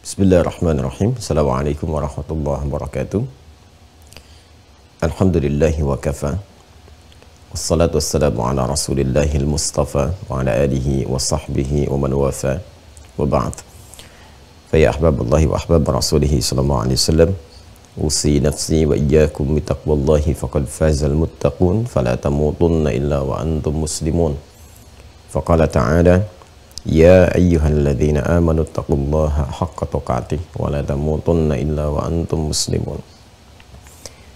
Bismillahirrahmanirrahim. Assalamualaikum warahmatullahi wabarakatuh. Alhamdulillahi wa kafa. Wassalatu wassalamu ala rasulillahil mustafa wa ala alihi wa sahbihi wa man wafa wa ba'd. Faya ahbaballahi wa ahbab rasulihi sallallahu alaihi wasallam, usi nafsi wa iyyakum bitaqwallahi faqad fazal muttaqun fala tamutunna illa wa antum muslimun. Faqala ta'ala Ya ayyuhalladzina amanu taqullaha haqqa tuqatih wa la tamutunna illa wa antum muslimun.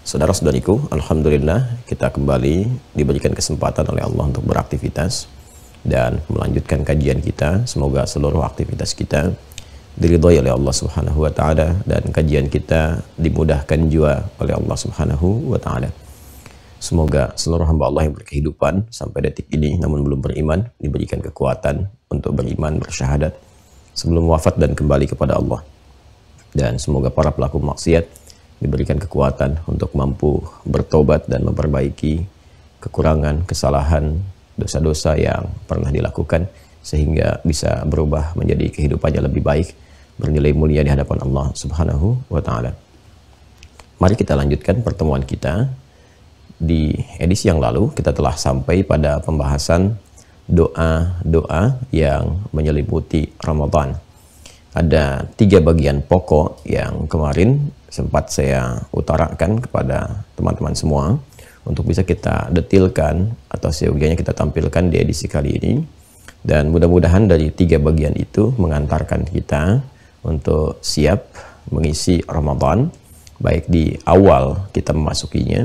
Saudara-saudariku, alhamdulillah kita kembali diberikan kesempatan oleh Allah untuk beraktivitas dan melanjutkan kajian kita. Semoga seluruh aktivitas kita diridhai oleh Allah Subhanahu wa taala dan kajian kita dimudahkan juga oleh Allah Subhanahu wa taala. Semoga seluruh hamba Allah yang berkehidupan sampai detik ini namun belum beriman diberikan kekuatan untuk beriman, bersyahadat sebelum wafat dan kembali kepada Allah. Dan semoga para pelaku maksiat diberikan kekuatan untuk mampu bertobat dan memperbaiki kekurangan, kesalahan, dosa-dosa yang pernah dilakukan sehingga bisa berubah menjadi kehidupannya lebih baik, bernilai mulia di hadapan Allah Subhanahu wa taala. Mari kita lanjutkan pertemuan kita. Di edisi yang lalu kita telah sampai pada pembahasan doa-doa yang menyelimuti Ramadan. Ada 3 bagian pokok yang kemarin sempat saya utarakan kepada teman-teman semua untuk bisa kita detilkan atau seyogianya kita tampilkan di edisi kali ini. Dan mudah-mudahan dari 3 bagian itu mengantarkan kita untuk siap mengisi Ramadan, baik di awal kita memasukinya,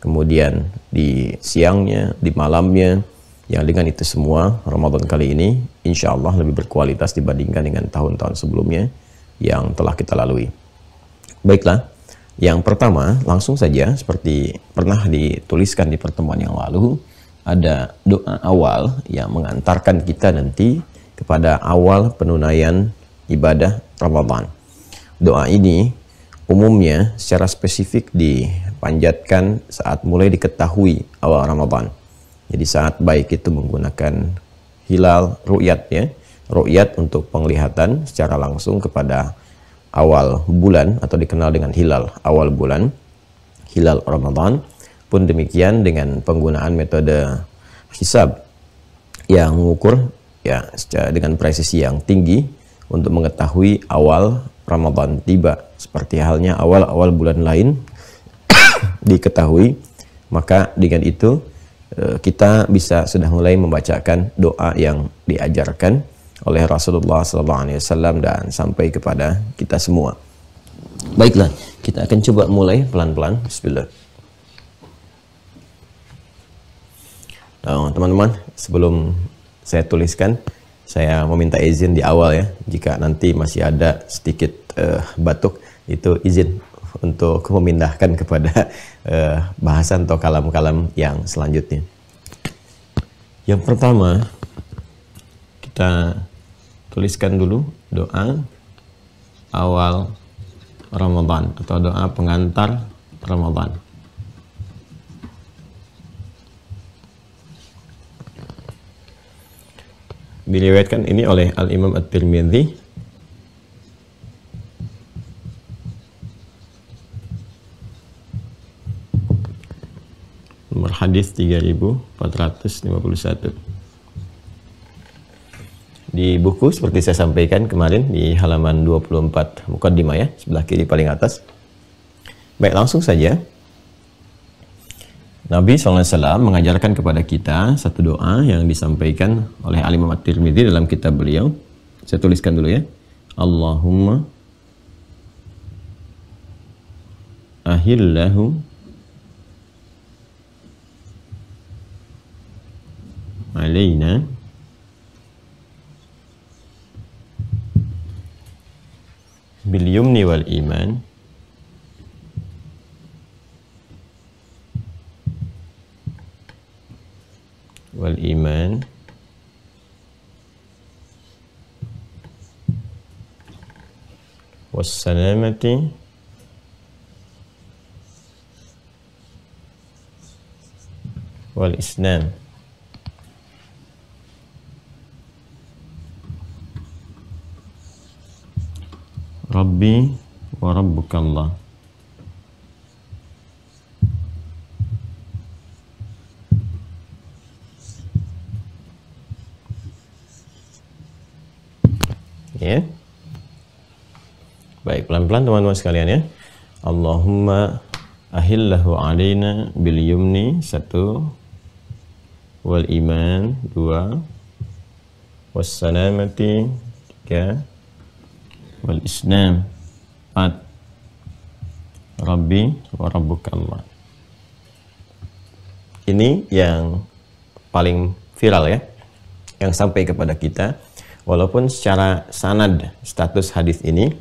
kemudian di siangnya, di malamnya, yang dengan itu semua Ramadan kali ini insya Allah lebih berkualitas dibandingkan dengan tahun-tahun sebelumnya yang telah kita lalui. Baiklah, yang pertama langsung saja seperti pernah dituliskan di pertemuan yang lalu, ada doa awal yang mengantarkan kita nanti kepada awal penunaian ibadah Ramadan. Doa ini umumnya secara spesifik dipanjatkan saat mulai diketahui awal Ramadan. Jadi saat baik itu menggunakan hilal ru'yat ya, ru'yat untuk penglihatan secara langsung kepada awal bulan atau dikenal dengan hilal awal bulan, hilal Ramadan. Pun demikian dengan penggunaan metode hisab yang mengukur ya dengan presisi yang tinggi untuk mengetahui awal Ramadan tiba, seperti halnya awal-awal bulan lain diketahui. Maka dengan itu kita bisa sudah mulai membacakan doa yang diajarkan oleh Rasulullah SAW dan sampai kepada kita semua. Baiklah, kita akan coba mulai pelan-pelan. Bismillah. Teman-teman, sebelum saya tuliskan, saya meminta izin di awal ya, jika nanti masih ada sedikit batuk, itu izin untuk memindahkan kepada bahasan atau kalam-kalam yang selanjutnya. Yang pertama, kita tuliskan dulu doa awal Ramadan atau doa pengantar Ramadan. Diriwayatkan ini oleh Al-Imam At-Tirmidzi nomor hadis 3451. Di buku seperti saya sampaikan kemarin di halaman 24 muqaddimah ya, sebelah kiri paling atas. Baik, langsung saja. Nabi SAW mengajarkan kepada kita satu doa yang disampaikan oleh Al-Imam At-Tirmidzi dalam kitab beliau. Saya tuliskan dulu ya. Allahumma ahillahu alaina bil yumni wal iman was salamati wal islam. Rabbi wa rabbukallah. Ya. Baik, pelan-pelan teman-teman sekalian ya. Allahumma ahillahu alaina bil yumni 1, wal iman 2, was salamati 3, wal islam 4, Rabbi wa rabbukallah. Ini yang paling viral ya, yang sampai kepada kita. Walaupun secara sanad status hadis ini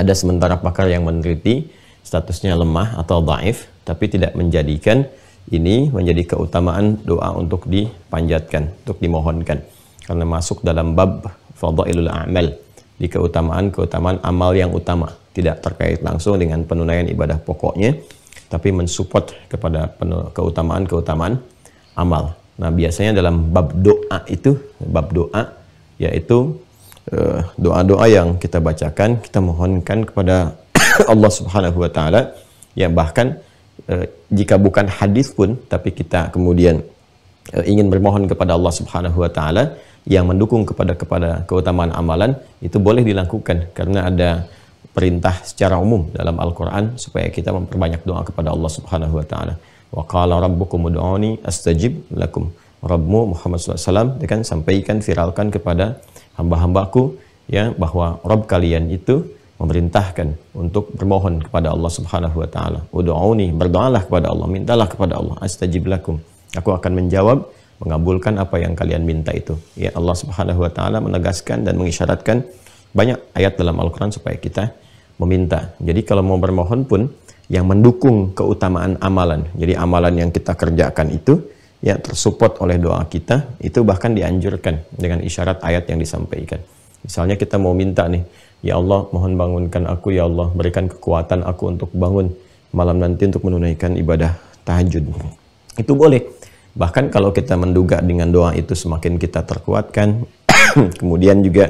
ada sementara pakar yang meneliti statusnya lemah atau dhaif, tapi tidak menjadikan ini menjadi keutamaan doa untuk dipanjatkan, untuk dimohonkan, karena masuk dalam bab fadailul a'mal, di keutamaan amal yang utama, tidak terkait langsung dengan penunaian ibadah pokoknya, tapi mensupport kepada keutamaan amal. Nah, biasanya dalam bab doa itu, bab doa yaitu doa-doa yang kita bacakan, kita mohonkan kepada Allah Subhanahu wa taala, ya bahkan jika bukan hadis pun, tapi kita kemudian ingin bermohon kepada Allah Subhanahu wa taala yang mendukung kepada keutamaan amalan, itu boleh dilakukan karena ada perintah secara umum dalam Al-Qur'an supaya kita memperbanyak doa kepada Allah Subhanahu wa taala. Wa qala rabbukum ud'uni astajib lakum. Rabbmu Muhammad SAW kan sampaikan, viralkan kepada hamba-hambaku ya, bahwa Rabb kalian itu memerintahkan untuk bermohon kepada Allah Subhanahu wa taala. Ud'uni, berdoalah kepada Allah, mintalah kepada Allah, astajib lakum. Aku akan menjawab, mengabulkan apa yang kalian minta itu. Ya, Allah Subhanahu wa taala menegaskan dan mengisyaratkan banyak ayat dalam Al-Qur'an supaya kita meminta. Jadi kalau mau bermohon pun yang mendukung keutamaan amalan. Jadi amalan yang kita kerjakan itu ya tersupport oleh doa kita, itu bahkan dianjurkan dengan isyarat ayat yang disampaikan. Misalnya kita mau minta nih, ya Allah mohon bangunkan aku, ya Allah berikan kekuatan aku untuk bangun malam nanti untuk menunaikan ibadah tahajud. Itu boleh. Bahkan kalau kita menduga dengan doa itu semakin kita terkuatkan, kemudian juga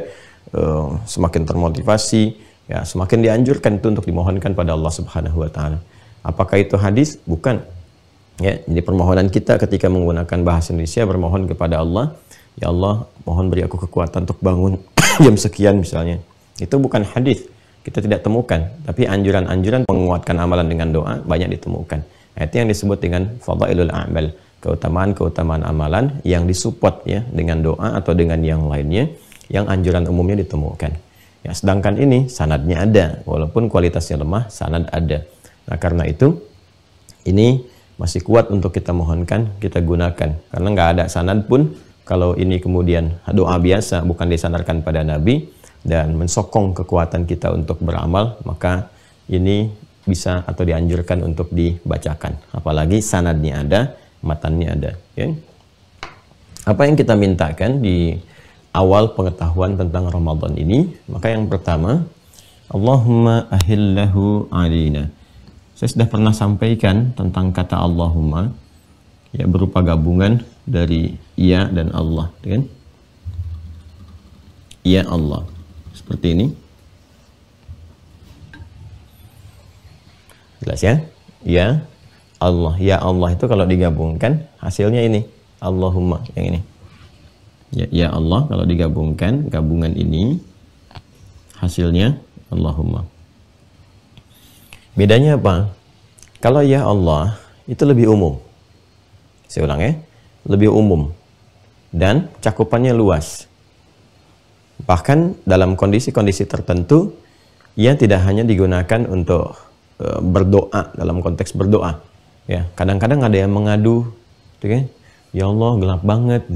semakin termotivasi, ya semakin dianjurkan itu untuk dimohonkan pada Allah Subhanahu wa taala. Apakah itu hadis? Bukan. Ya, jadi permohonan kita ketika menggunakan bahasa Indonesia bermohon kepada Allah, ya Allah mohon beri aku kekuatan untuk bangun jam sekian misalnya. Itu bukan hadis, kita tidak temukan, tapi anjuran-anjuran menguatkan amalan dengan doa banyak ditemukan. Nah, itu yang disebut dengan fadailul a'mal, keutamaan amalan yang disupport ya dengan doa atau dengan yang lainnya yang anjuran umumnya ditemukan. Ya, sedangkan ini sanadnya ada, walaupun kualitasnya lemah, sanad ada. Nah, karena itu ini masih kuat untuk kita mohonkan, kita gunakan. Karena nggak ada sanad pun, kalau ini kemudian doa biasa, bukan disandarkan pada Nabi, dan mensokong kekuatan kita untuk beramal, maka ini bisa atau dianjurkan untuk dibacakan. Apalagi sanadnya ada, matannya ada. Ya. Apa yang kita mintakan di awal pengetahuan tentang Ramadan ini? Maka yang pertama, Allahumma ahillahu alina. Saya sudah pernah sampaikan tentang kata Allahumma, ya berupa gabungan dari ya dan Allah, kan? Ya Allah, seperti ini. Jelas ya? Ya Allah itu kalau digabungkan hasilnya ini, Allahumma yang ini. Ya Allah kalau digabungkan, gabungan ini hasilnya Allahumma. Bedanya apa? Kalau ya Allah itu lebih umum. Saya ulang ya, lebih umum dan cakupannya luas. Bahkan dalam kondisi-kondisi tertentu, ia tidak hanya digunakan untuk berdoa dalam konteks berdoa. Ya, kadang-kadang ada yang mengadu, gitu kan? Ya Allah gelap banget.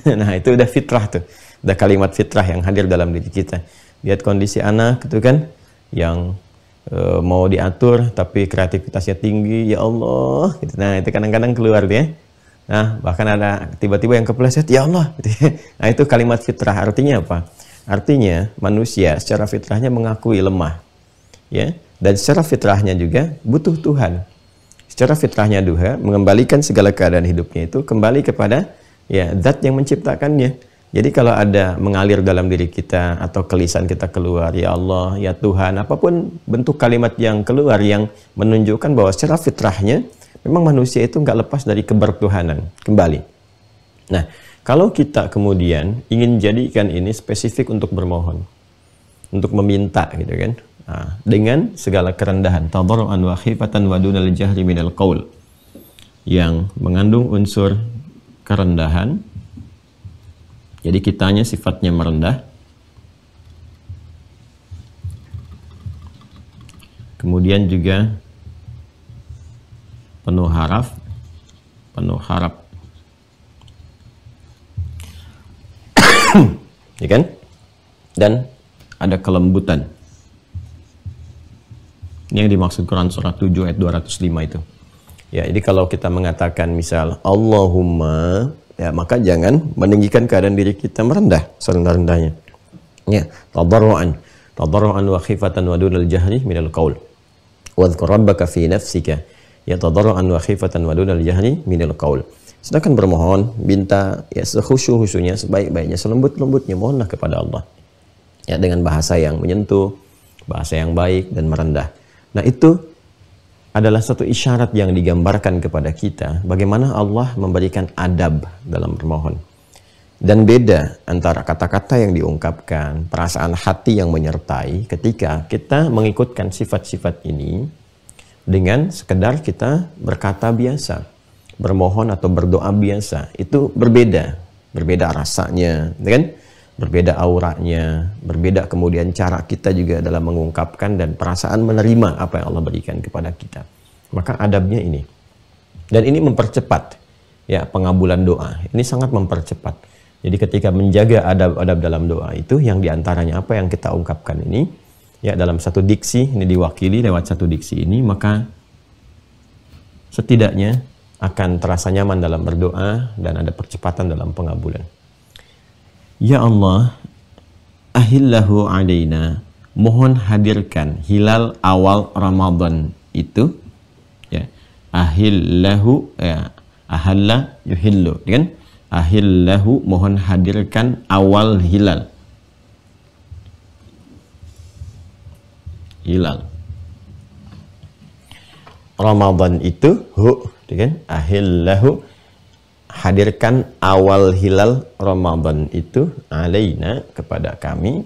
Nah itu udah fitrah tuh, udah kalimat fitrah yang hadir dalam diri kita. Lihat kondisi anak, gitu kan, yang mau diatur tapi kreativitasnya tinggi, ya Allah gitu. Nah itu kadang-kadang keluar dia. Nah bahkan ada tiba-tiba yang kepleset ya Allah gitu. Nah itu kalimat fitrah. Artinya apa? Artinya manusia secara fitrahnya mengakui lemah ya, dan secara fitrahnya juga butuh Tuhan. Secara fitrahnya juga mengembalikan segala keadaan hidupnya itu kembali kepada ya zat yang menciptakannya. Jadi kalau ada mengalir dalam diri kita atau kelisan kita keluar, ya Allah, ya Tuhan, apapun bentuk kalimat yang keluar yang menunjukkan bahwa secara fitrahnya memang manusia itu nggak lepas dari kebertuhanan kembali. Nah, kalau kita kemudian ingin jadikan ini spesifik untuk bermohon, untuk meminta gitu kan, dengan segala kerendahan, tadarruan wa khifatan wa dunal jahri minal qaul, yang mengandung unsur kerendahan. Jadi kitanya sifatnya merendah. Kemudian juga penuh harap. Ya kan? Dan ada kelembutan. Ini yang dimaksud Quran surat 7 ayat 205 itu. Ya, jadi kalau kita mengatakan misal Allahumma, ya maka jangan meninggikan keadaan diri kita merendah serendah-rendahnya. Ya, tadarruan wa khifatan wa dunal jahri minal qaul. Wadhkur rabbaka fi nafsika ya tadarruan wa khifatan wa dunal jahri minal qaul. Sedangkan bermohon, minta ya sekhusyuk-khusyuknya, sebaik-baiknya, selembut-lembutnya mohonlah kepada Allah. Ya, dengan bahasa yang menyentuh, bahasa yang baik dan merendah. Nah, itu adalah satu isyarat yang digambarkan kepada kita bagaimana Allah memberikan adab dalam bermohon. Dan beda antara kata-kata yang diungkapkan, perasaan hati yang menyertai ketika kita mengikutkan sifat-sifat ini dengan sekedar kita berkata biasa, bermohon atau berdoa biasa. Itu berbeda rasanya, kan? Berbeda auranya, berbeda kemudian cara kita juga dalam mengungkapkan dan perasaan menerima apa yang Allah berikan kepada kita. Maka adabnya ini. Dan ini mempercepat ya pengabulan doa. Ini sangat mempercepat. Jadi ketika menjaga adab-adab dalam doa itu yang diantaranya apa yang kita ungkapkan ini ya dalam satu diksi, ini diwakili lewat satu diksi ini, maka setidaknya akan terasa nyaman dalam berdoa dan ada percepatan dalam pengabulan. Ya Allah, ahillahu alaina, mohon hadirkan hilal awal Ramadan itu, ya, ahillahu, ya, ahalla yuhillu, kan? Ahillahu, mohon hadirkan awal hilal. Hilal Ramadan itu, kan? Ahillahu, hadirkan awal hilal Ramadan itu alaina, kepada kami.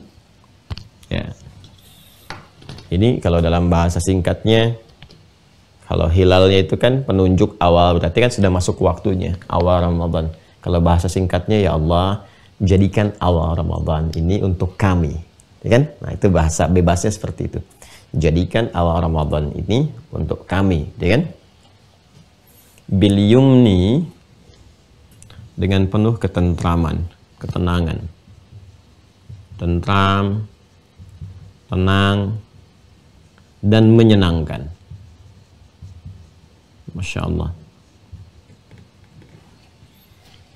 Ya. Ini kalau dalam bahasa singkatnya, kalau hilalnya itu kan penunjuk awal, berarti kan sudah masuk waktunya, awal Ramadan. Kalau bahasa singkatnya, ya Allah, jadikan awal Ramadan ini untuk kami. Ya kan? Nah, itu bahasa bebasnya seperti itu. Jadikan awal Ramadan ini untuk kami, ya kan? Bil yumni, dengan penuh ketentraman, ketenangan, tentram, tenang, dan menyenangkan. Masya Allah.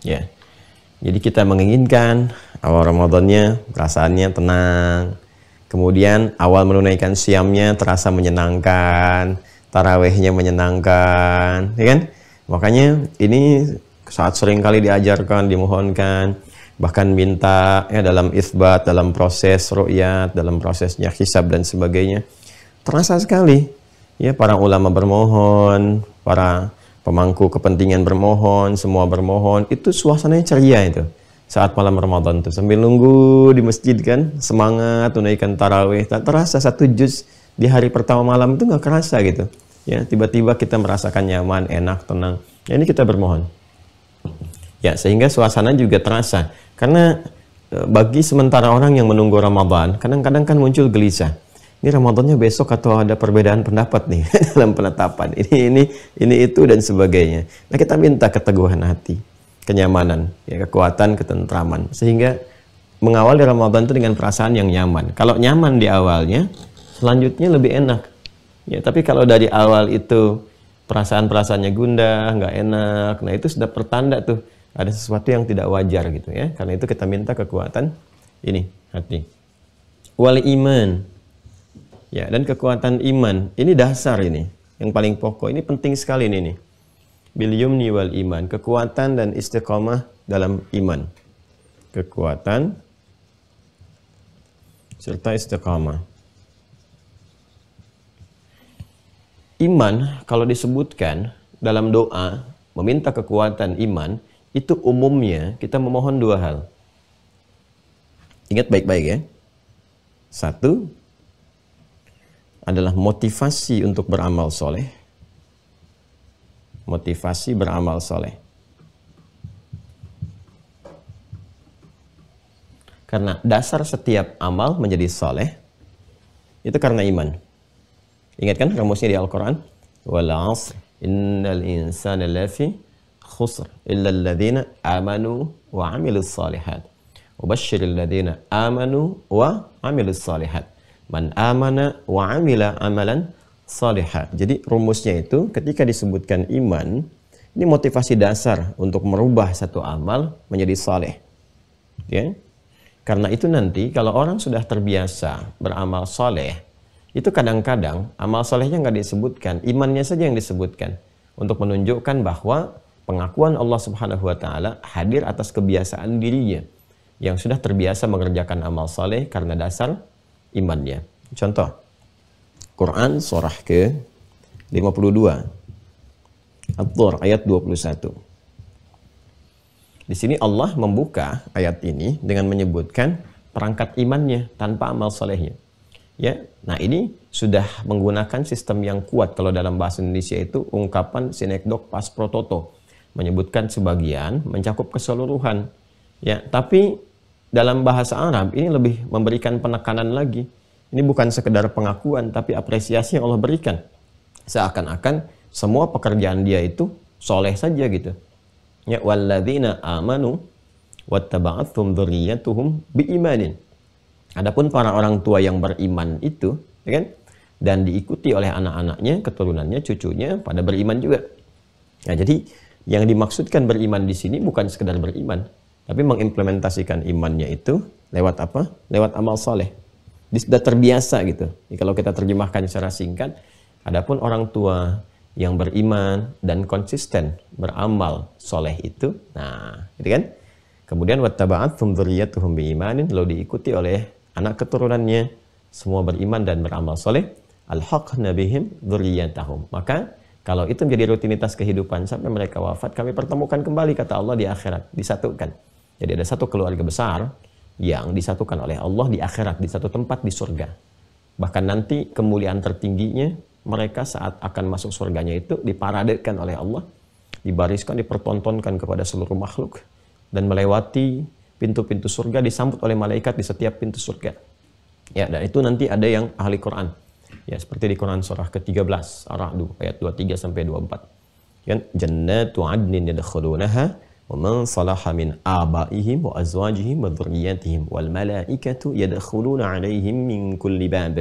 Ya, jadi kita menginginkan awal Ramadannya perasaannya tenang, kemudian awal menunaikan siamnya terasa menyenangkan, tarawehnya menyenangkan, ya kan? Makanya ini saat sering kali diajarkan, dimohonkan, bahkan minta ya dalam isbat, dalam proses ru'yat, dalam prosesnya hisab dan sebagainya. Terasa sekali ya para ulama bermohon, para pemangku kepentingan bermohon, semua bermohon, itu suasananya ceria itu. Saat malam Ramadan tuh sambil nunggu di masjid kan, semangat tunaikan tarawih, tak terasa satu juz di hari pertama malam itu nggak kerasa gitu. Ya, tiba-tiba kita merasakan nyaman, enak, tenang. Ya, ini kita bermohon. Ya, sehingga suasana juga terasa. Karena bagi sementara orang yang menunggu Ramadan, kadang-kadang kan muncul gelisah. Ini Ramadannya besok atau ada perbedaan pendapat nih dalam penetapan. Ini itu dan sebagainya. Nah, kita minta keteguhan hati, kenyamanan, ya, kekuatan, ketentraman. Sehingga mengawali Ramadan itu dengan perasaan yang nyaman. Kalau nyaman di awalnya, selanjutnya lebih enak. Ya, tapi kalau dari awal itu perasaan-perasaannya gundah, nggak enak, nah itu sudah pertanda tuh ada sesuatu yang tidak wajar gitu ya. Karena itu kita minta kekuatan ini hati. Wal iman, ya, dan kekuatan iman ini dasar, ini yang paling pokok, ini penting sekali ini nih. Bil yumni wal iman, kekuatan dan istiqomah dalam iman. kekuatan, serta istiqamah. Iman kalau disebutkan dalam doa meminta kekuatan iman, itu umumnya kita memohon dua hal. Ingat baik-baik ya. Satu adalah motivasi untuk beramal soleh. Motivasi beramal soleh. Karena dasar setiap amal menjadi soleh itu karena iman. Ingat kan rumusnya di Al-Quran? Wal 'asr innal insana lafi khusr illa alladhina amanu wa 'amilus shalihat. Wabashshiril ladzina amanu wa 'amilus shalihat. Man amana wa 'amila 'amalan shalihat. Jadi rumusnya itu ketika disebutkan iman, ini motivasi dasar untuk merubah satu amal menjadi saleh. Ya. Karena itu nanti kalau orang sudah terbiasa beramal saleh, itu kadang-kadang amal solehnya nggak disebutkan, imannya saja yang disebutkan untuk menunjukkan bahwa pengakuan Allah Subhanahu wa taala hadir atas kebiasaan dirinya yang sudah terbiasa mengerjakan amal soleh karena dasar imannya. Contoh, Quran surah ke-52 At-Tur ayat 21. Di sini Allah membuka ayat ini dengan menyebutkan perangkat imannya tanpa amal solehnya. Ya, nah ini sudah menggunakan sistem yang kuat. Kalau dalam bahasa Indonesia itu ungkapan sinekdok pas pro toto, menyebutkan sebagian, mencakup keseluruhan. Ya, tapi dalam bahasa Arab ini lebih memberikan penekanan lagi. Ini bukan sekedar pengakuan, tapi apresiasi yang Allah berikan. Seakan-akan semua pekerjaan dia itu soleh saja gitu. Ya, walladzina amanu wattaba'athum dzurriyyatuhum biimanin. Adapun para orang tua yang beriman itu, ya kan, dan diikuti oleh anak-anaknya, keturunannya, cucunya pada beriman juga. Nah, jadi yang dimaksudkan beriman di sini bukan sekedar beriman, tapi mengimplementasikan imannya itu lewat apa? Lewat amal soleh. Dia sudah terbiasa gitu. Jadi, kalau kita terjemahkan secara singkat, adapun orang tua yang beriman dan konsisten beramal soleh itu, nah, gitu kan? Kemudian wattaba'athum dzurriyyatuhum biimanin, lalu diikuti oleh anak keturunannya, semua beriman dan beramal soleh, alhaqna bihim dzurriyyatahum. Maka kalau itu menjadi rutinitas kehidupan sampai mereka wafat, kami pertemukan kembali, kata Allah, di akhirat, disatukan. Jadi ada satu keluarga besar yang disatukan oleh Allah di akhirat, di satu tempat di surga. Bahkan nanti kemuliaan tertingginya mereka saat akan masuk surganya itu diparadekan oleh Allah, dibariskan, dipertontonkan kepada seluruh makhluk, dan melewati pintu-pintu surga, disambut oleh malaikat di setiap pintu surga. Ya, dan itu nanti ada yang ahli Quran. Ya, seperti di Quran surah ke-13 Ar-Ra'd ayat 23 sampai 24. Ya, jannatu 'adnin yadkhulunaha wa man salaha min abaihim wa azwajihim wa dhurriyyatihim wal malaikatu yadkhuluna 'alaihim min kulli bab.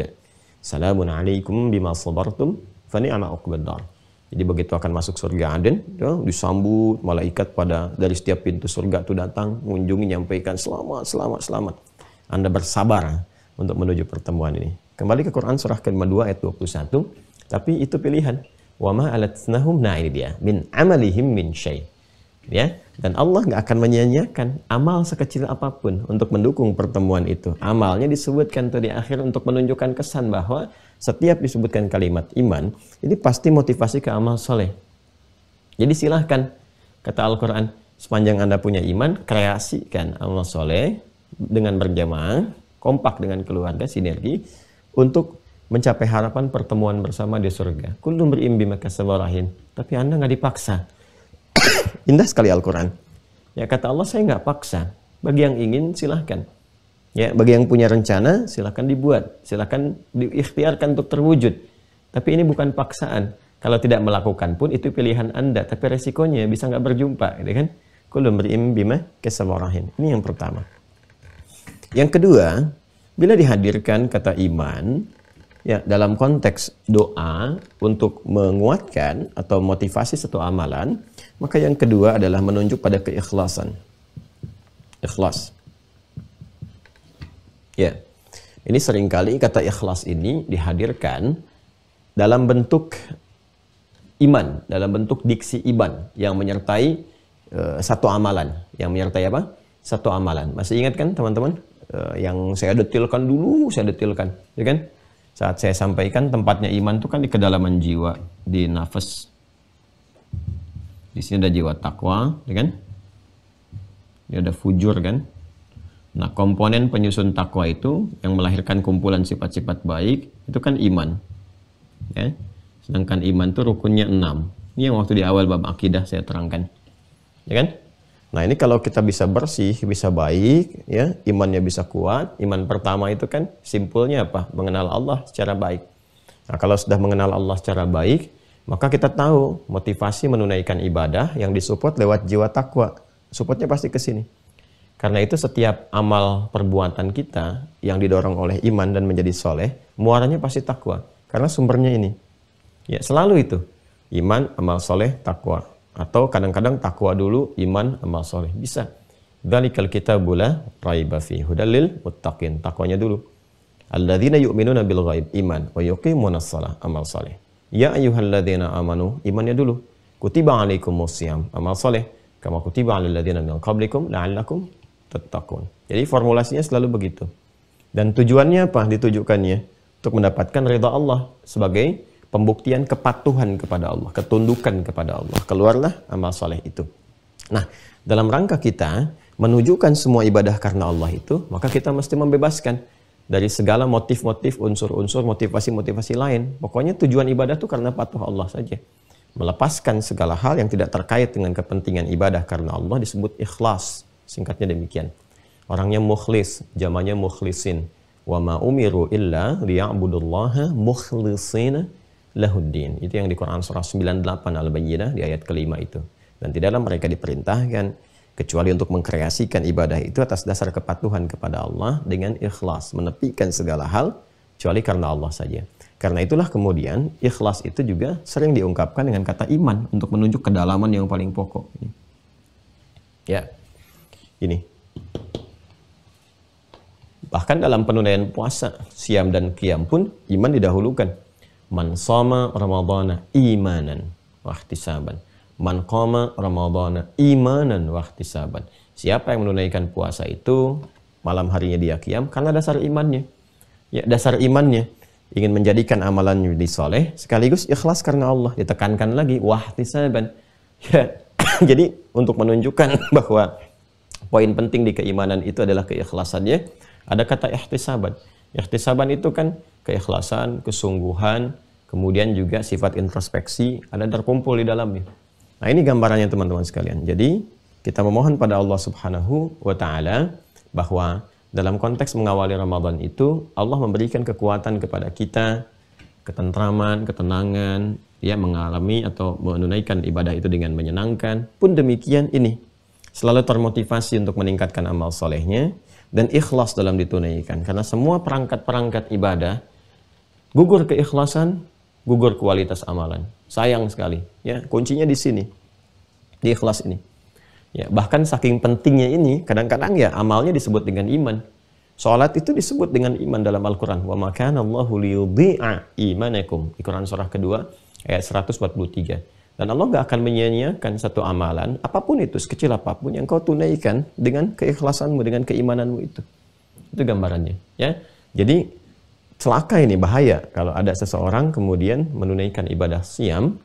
Salamun 'alaikum bima sabartum fa ni'ma 'uqbad dar. Jadi begitu akan masuk surga Aden, ya, disambut malaikat pada dari setiap pintu surga itu datang, mengunjungi, nyampaikan selamat, selamat, selamat. Anda bersabar untuk menuju pertemuan ini. Kembali ke Quran surah ke-52 ayat 21. Tapi itu pilihan. Wa ma alatnahum, nah ini dia, min amalihim min syai'. Ya, dan Allah nggak akan menyia-nyiakan amal sekecil apapun untuk mendukung pertemuan itu. Amalnya disebutkan tuh di akhir untuk menunjukkan kesan bahwa setiap disebutkan kalimat iman, ini pasti motivasi ke amal soleh. Jadi silahkan, kata Al-Quran, sepanjang Anda punya iman, kreasikan amal soleh dengan berjamaah, kompak dengan keluarga, sinergi, untuk mencapai harapan pertemuan bersama di surga. Kullu mri'in bima kasaba rahin. Tapi Anda nggak dipaksa. Indah sekali Al-Quran. Ya, kata Allah, saya nggak paksa. Bagi yang ingin, silahkan. Ya, bagi yang punya rencana, silahkan dibuat. Silahkan diikhtiarkan untuk terwujud. Tapi ini bukan paksaan. Kalau tidak melakukan pun, itu pilihan Anda. Tapi resikonya bisa nggak berjumpa. Gitu kan? Kullu mri'in bima kasaba rahin. Ini yang pertama. Yang kedua, bila dihadirkan kata iman, ya, dalam konteks doa untuk menguatkan atau motivasi satu amalan, maka yang kedua adalah menunjuk pada keikhlasan. Ikhlas. Ya, ini seringkali kata ikhlas ini dihadirkan dalam bentuk iman, dalam bentuk diksi iman yang menyertai satu amalan, yang menyertai apa? satu amalan. Masih ingat kan teman-teman? Yang saya detilkan dulu, ya kan? Saat saya sampaikan tempatnya iman itu kan di kedalaman jiwa, di nafas. Di sini ada jiwa takwa, ya kan? Ini ada fujur kan? Nah, komponen penyusun takwa itu yang melahirkan kumpulan sifat-sifat baik itu kan iman. Ya. Sedangkan iman itu rukunnya 6. Ini yang waktu di awal bab akidah saya terangkan. Ya kan? Nah, ini kalau kita bisa bersih, bisa baik, ya, imannya bisa kuat. Iman pertama itu kan simpulnya apa? Mengenal Allah secara baik. Nah, kalau sudah mengenal Allah secara baik, maka kita tahu motivasi menunaikan ibadah yang disupport lewat jiwa takwa. Supportnya pasti ke sini. Karena itu setiap amal perbuatan kita yang didorong oleh iman dan menjadi soleh, muaranya pasti takwa. Karena sumbernya ini. Ya, selalu itu. Iman, amal soleh, takwa. Atau kadang-kadang takwa dulu, iman, amal soleh. Bisa. Dzalikal kitabu la raiba fihi hudal lil muttaqin. Takwanya dulu. Alladzina yu'minuna bil ghaib, iman, wa yuqimunas shalah, amal soleh. Ya ayyuhalladzina amanu, imannya dulu. Kutiba alaikumus syiyam, amal soleh. Kama kutiba alal ladzina min qablikum la'allakum tattaqun. Jadi formulasinya selalu begitu. Dan tujuannya apa? Ditujukannya untuk mendapatkan ridha Allah sebagai pembuktian kepatuhan kepada Allah, ketundukan kepada Allah. Keluarlah amal soleh itu. Nah, dalam rangka kita menunjukkan semua ibadah karena Allah itu, maka kita mesti membebaskan dari segala motif-motif, unsur-unsur, motivasi-motivasi lain. Pokoknya tujuan ibadah itu karena patuh Allah saja. Melepaskan segala hal yang tidak terkait dengan kepentingan ibadah karena Allah disebut ikhlas. Singkatnya demikian. Orangnya mukhlis, jamannya mukhlisin. Wa ma umiru illa liya'budullaha mukhlishina lahuddin. Itu yang di Quran surah 98 Al-Bayyinah di ayat kelima itu. Dan tidaklah mereka diperintahkan kecuali untuk mengkreasikan ibadah itu atas dasar kepatuhan kepada Allah dengan ikhlas, menepikan segala hal kecuali karena Allah saja. Karena itulah kemudian ikhlas itu juga sering diungkapkan dengan kata iman untuk menunjuk kedalaman yang paling pokok. Ya, ini. Bahkan dalam penunaian puasa, siam dan qiyam pun iman didahulukan. Man shoma ramadhana imanan wa ihtisaban. Man qama ramadhana imanan wa ihtisaban. Siapa yang menunaikan puasa itu malam harinya dia qiyam karena dasar imannya. Ya, dasar imannya ingin menjadikan amalannya jadi soleh sekaligus ikhlas karena Allah. Ditekankan lagi wa ihtisaban. Ya, jadi untuk menunjukkan bahwa poin penting di keimanan itu adalah keikhlasannya, ada kata ihtisaban. Ihtisaban itu kan keikhlasan, kesungguhan, kemudian juga sifat introspeksi ada terkumpul di dalamnya. Nah, ini gambarannya teman-teman sekalian. Jadi, kita memohon pada Allah Subhanahu wa taala bahwa dalam konteks mengawali Ramadan itu Allah memberikan kekuatan kepada kita, ketentraman, ketenangan, ya, mengalami atau menunaikan ibadah itu dengan menyenangkan. Pun demikian ini selalu termotivasi untuk meningkatkan amal solehnya dan ikhlas dalam ditunaikan. Karena semua perangkat-perangkat ibadah gugur keikhlasan, gugur kualitas amalan. Sayang sekali, ya, kuncinya di sini, di ikhlas ini. Ya, bahkan saking pentingnya ini, kadang-kadang ya amalnya disebut dengan iman. Salat itu disebut dengan iman dalam Al-Quran. Wa ma kana Allahu liyudhi'a imanakum. Di Quran surah kedua ayat 143. Dan Allah gak akan menyia-nyiakan satu amalan, apapun itu, sekecil apapun yang kau tunaikan dengan keikhlasanmu, dengan keimananmu itu. Itu gambarannya, ya. Jadi celaka ini, bahaya kalau ada seseorang kemudian menunaikan ibadah siam